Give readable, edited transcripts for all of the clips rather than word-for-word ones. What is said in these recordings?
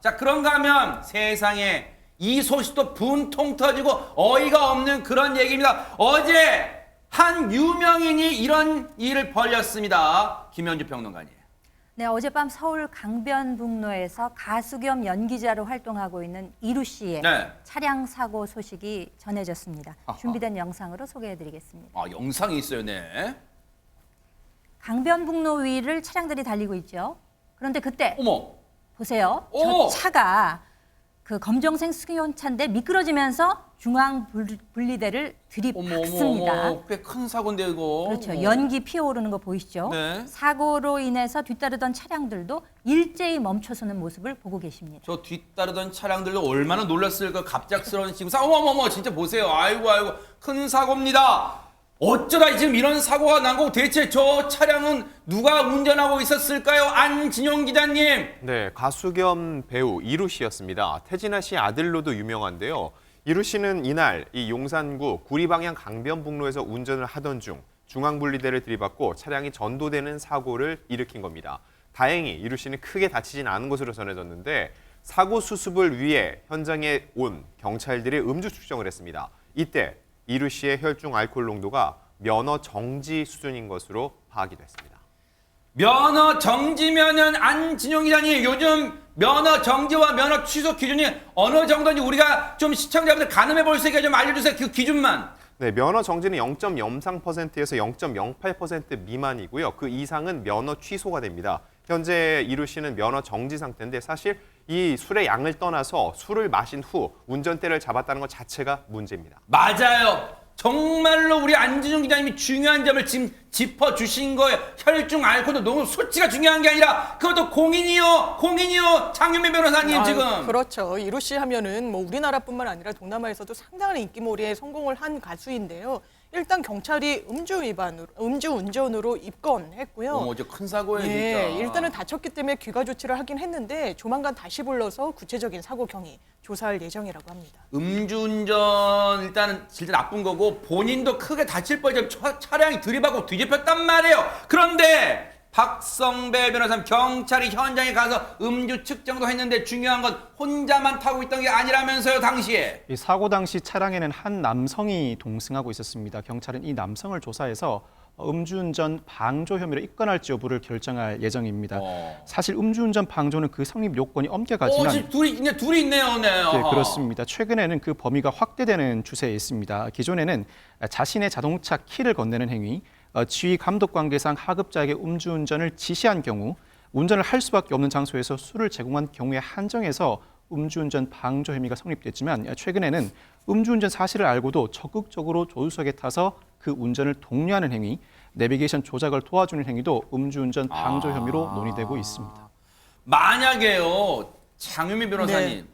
자, 그런가 하면 세상에 이 소식도 분통 터지고 어이가 없는 그런 얘기입니다. 어제 한 유명인이 이런 일을 벌였습니다. 김현주 평론가님. 네, 어젯밤 서울 강변북로에서 가수 겸 연기자로 활동하고 있는 이루 씨의 차량 사고 소식이 전해졌습니다. 아하. 준비된 영상으로 소개해드리겠습니다. 아, 영상이 있어요, 네. 강변북로 위를 차량들이 달리고 있죠. 그런데 그때 어머. 보세요. 오! 저 차가 그 검정색 승용차인데 미끄러지면서 중앙 분리대를 들이박습니다. 어머, 꽤 큰 사고인데 이거. 그렇죠. 어머. 연기 피어오르는 거 보이시죠? 네. 사고로 인해서 뒤따르던 차량들도 일제히 멈춰서는 모습을 보고 계십니다. 저 뒤따르던 차량들도 얼마나 놀랐을까. 갑작스러운 지금 어머머머, 진짜 보세요. 아이고 큰 사고입니다. 어쩌다 지금 이런 사고가 난 거고 대체 저 차량은 누가 운전하고 있었을까요? 안진용 기자님. 네, 가수 겸 배우 이루 씨였습니다. 태진아 씨 아들로도 유명한데요. 이루 씨는 이날 이 용산구 구리방향 강변북로에서 운전을 하던 중 중앙분리대를 들이받고 차량이 전도되는 사고를 일으킨 겁니다. 다행히 이루 씨는 크게 다치진 않은 것으로 전해졌는데 사고 수습을 위해 현장에 온 경찰들이 음주 측정을 했습니다. 이때 이루 씨의 혈중 알코올 농도가 면허 정지 수준인 것으로 파악이 됐습니다. 면허 정지면은 안진용 기자님, 요즘 면허 정지와 면허 취소 기준이 어느 정도인지 우리가 좀 시청자분들 가늠해 볼 수 있게 좀 알려주세요. 그 기준만. 네, 면허 정지는 0.03%에서 0.08% 미만이고요. 그 이상은 면허 취소가 됩니다. 현재 이루 씨는 면허 정지 상태인데 사실 이 술의 양을 떠나서 술을 마신 후 운전대를 잡았다는 것 자체가 문제입니다. 맞아요. 정말로 우리 안진용 기자님이 중요한 점을 지금 짚어주신 거예요. 혈중 알코올도 너무 수치가 중요한 게 아니라 그것도 공인이요. 장윤미 변호사님 지금. 그렇죠. 이루 씨 하면은 뭐 우리나라뿐만 아니라 동남아에서도 상당한 인기몰이에 성공을 한 가수인데요. 일단 경찰이 음주운전으로 입건했고요. 어머, 저 큰 사고예요, 네, 진짜. 일단은 다쳤기 때문에 귀가 조치를 하긴 했는데 조만간 다시 불러서 구체적인 사고 경위 조사할 예정이라고 합니다. 음주운전 일단은 진짜 나쁜 거고 본인도 크게 다칠 뻔했지만 차량이 들이받고 뒤집혔단 말이에요. 그런데 박성배 변호사님, 경찰이 현장에 가서 음주 측정도 했는데 중요한 건 혼자만 타고 있던 게 아니라면서요, 당시에. 이 사고 당시 차량에는 한 남성이 동승하고 있었습니다. 경찰은 이 남성을 조사해서 음주운전 방조 혐의로 입건할지 여부를 결정할 예정입니다. 사실 음주운전 방조는 그 성립 요건이 엄격하지만 지금 둘이 있네요, 네. 네, 그렇습니다. 최근에는 그 범위가 확대되는 추세에 있습니다. 기존에는 자신의 자동차 키를 건네는 행위, 지휘 감독 관계상 하급자에게 음주운전을 지시한 경우 운전을 할 수밖에 없는 장소에서 술을 제공한 경우에 한정해서 음주운전 방조 혐의가 성립됐지만 최근에는 음주운전 사실을 알고도 적극적으로 조수석에 타서 그 운전을 독려하는 행위, 내비게이션 조작을 도와주는 행위도 음주운전 방조 혐의로 논의되고 있습니다. 만약에요, 장윤미 변호사님,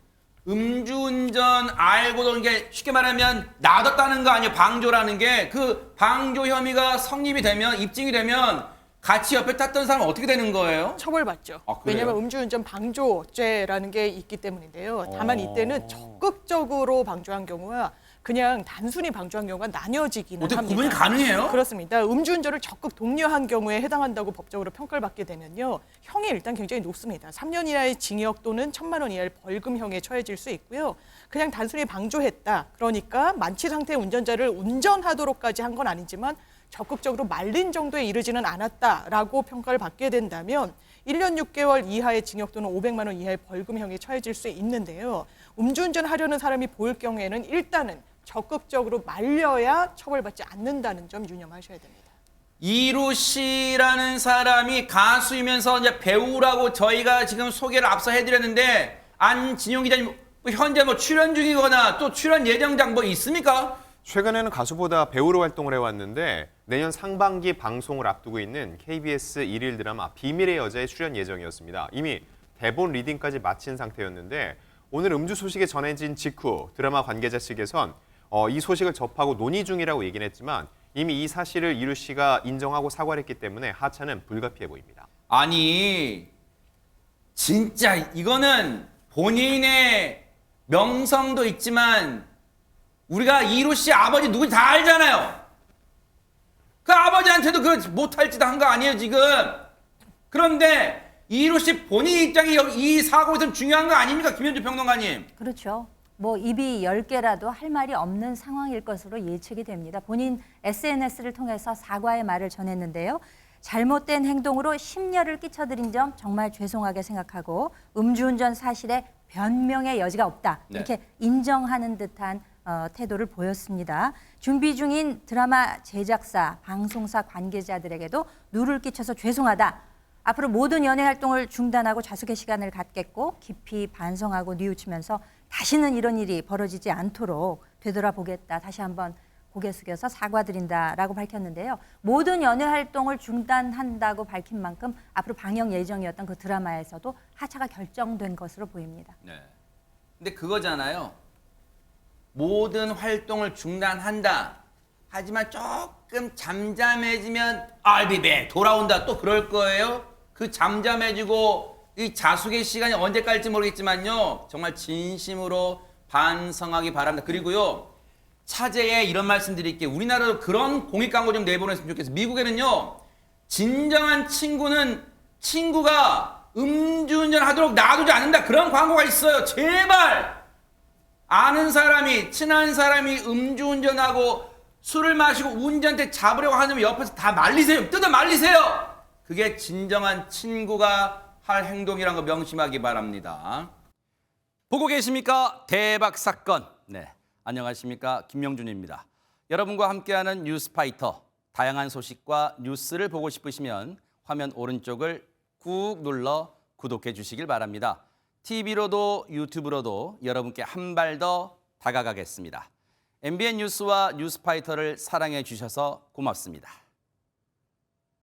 음주운전 알고도 이게 쉽게 말하면 놔뒀다는 거 아니에요? 방조라는 게 그 방조 혐의가 성립이 되면, 입증이 되면 같이 옆에 탔던 사람은 어떻게 되는 거예요? 처벌받죠. 아, 그래요? 왜냐하면 음주운전 방조죄라는 게 있기 때문인데요. 다만 이때는 적극적으로 방조한 경우와 그냥 단순히 방조한 경우가 나뉘어지기는 어떻게 합니다. 구분이 가능해요? 그렇습니다. 음주운전을 적극 독려한 경우에 해당한다고 법적으로 평가를 받게 되면요. 형이 일단 굉장히 높습니다. 3년 이하의 징역 또는 1,000만 원 이하의 벌금형에 처해질 수 있고요. 그냥 단순히 방조했다. 그러니까 만취 상태의 운전자를 운전하도록까지 한 건 아니지만 적극적으로 말린 정도에 이르지는 않았다라고 평가를 받게 된다면 1년 6개월 이하의 징역 또는 500만 원 이하의 벌금형에 처해질 수 있는데요. 음주운전 하려는 사람이 보일 경우에는 일단은 적극적으로 말려야 처벌받지 않는다는 점 유념하셔야 됩니다. 이루 씨라는 사람이 가수이면서 이제 배우라고 저희가 지금 소개를 앞서 해드렸는데 안진용 기자님 현재 뭐 출연 중이거나 또 출연 예정작 뭐 있습니까? 최근에는 가수보다 배우로 활동을 해왔는데 내년 상반기 방송을 앞두고 있는 KBS 일일 드라마 비밀의 여자에 출연 예정이었습니다. 이미 대본 리딩까지 마친 상태였는데 오늘 음주 소식이 전해진 직후 드라마 관계자 측에선 이 소식을 접하고 논의 중이라고 얘기는 했지만 이미 이 사실을 이루 씨가 인정하고 사과를 했기 때문에 하차는 불가피해 보입니다. 아니 진짜 이거는 본인의 명성도 있지만 우리가 이루 씨 아버지 누군지 다 알잖아요. 그 아버지한테도 그 못할 짓 한 거 아니에요 지금. 그런데 이루 씨 본인 입장이 이 사고에서 중요한 거 아닙니까? 김현주 평론가님. 그렇죠. 뭐 입이 10개라도 할 말이 없는 상황일 것으로 예측이 됩니다. 본인 SNS를 통해서 사과의 말을 전했는데요. 잘못된 행동으로 심려를 끼쳐드린 점 정말 죄송하게 생각하고 음주운전 사실에 변명의 여지가 없다. 이렇게 인정하는 듯한 태도를 보였습니다. 준비 중인 드라마 제작사, 방송사 관계자들에게도 누를 끼쳐서 죄송하다. 앞으로 모든 연예 활동을 중단하고 자숙의 시간을 갖겠고 깊이 반성하고 뉘우치면서 다시는 이런 일이 벌어지지 않도록 되돌아보겠다. 다시 한번 고개 숙여서 사과드린다라고 밝혔는데요. 모든 연예 활동을 중단한다고 밝힌 만큼 앞으로 방영 예정이었던 그 드라마에서도 하차가 결정된 것으로 보입니다. 네. 근데 그거잖아요. 모든 활동을 중단한다. 하지만 조금 잠잠해지면 I'll be back. 돌아온다. 또 그럴 거예요. 그 잠잠해지고 이 자숙의 시간이 언제 갈지 모르겠지만요. 정말 진심으로 반성하기 바랍니다. 그리고요. 차제에 이런 말씀 드릴게요. 우리나라도 그런 공익 광고 좀 내보냈으면 좋겠어요. 미국에는요. 진정한 친구는 친구가 음주운전 하도록 놔두지 않는다. 그런 광고가 있어요. 제발 아는 사람이 친한 사람이 음주운전하고 술을 마시고 운전대 잡으려고 하면 옆에서 다 말리세요. 뜯어 말리세요. 그게 진정한 친구가 할 행동이란 거 명심하기 바랍니다. 보고 계십니까? 대박 사건. 네. 안녕하십니까? 김명준입니다. 여러분과 함께하는 뉴스파이터. 다양한 소식과 뉴스를 보고 싶으시면 화면 오른쪽을 꾹 눌러 구독해 주시길 바랍니다. TV로도 유튜브로도 여러분께 한 발 더 다가가겠습니다. MBN 뉴스와 뉴스파이터를 사랑해 주셔서 고맙습니다.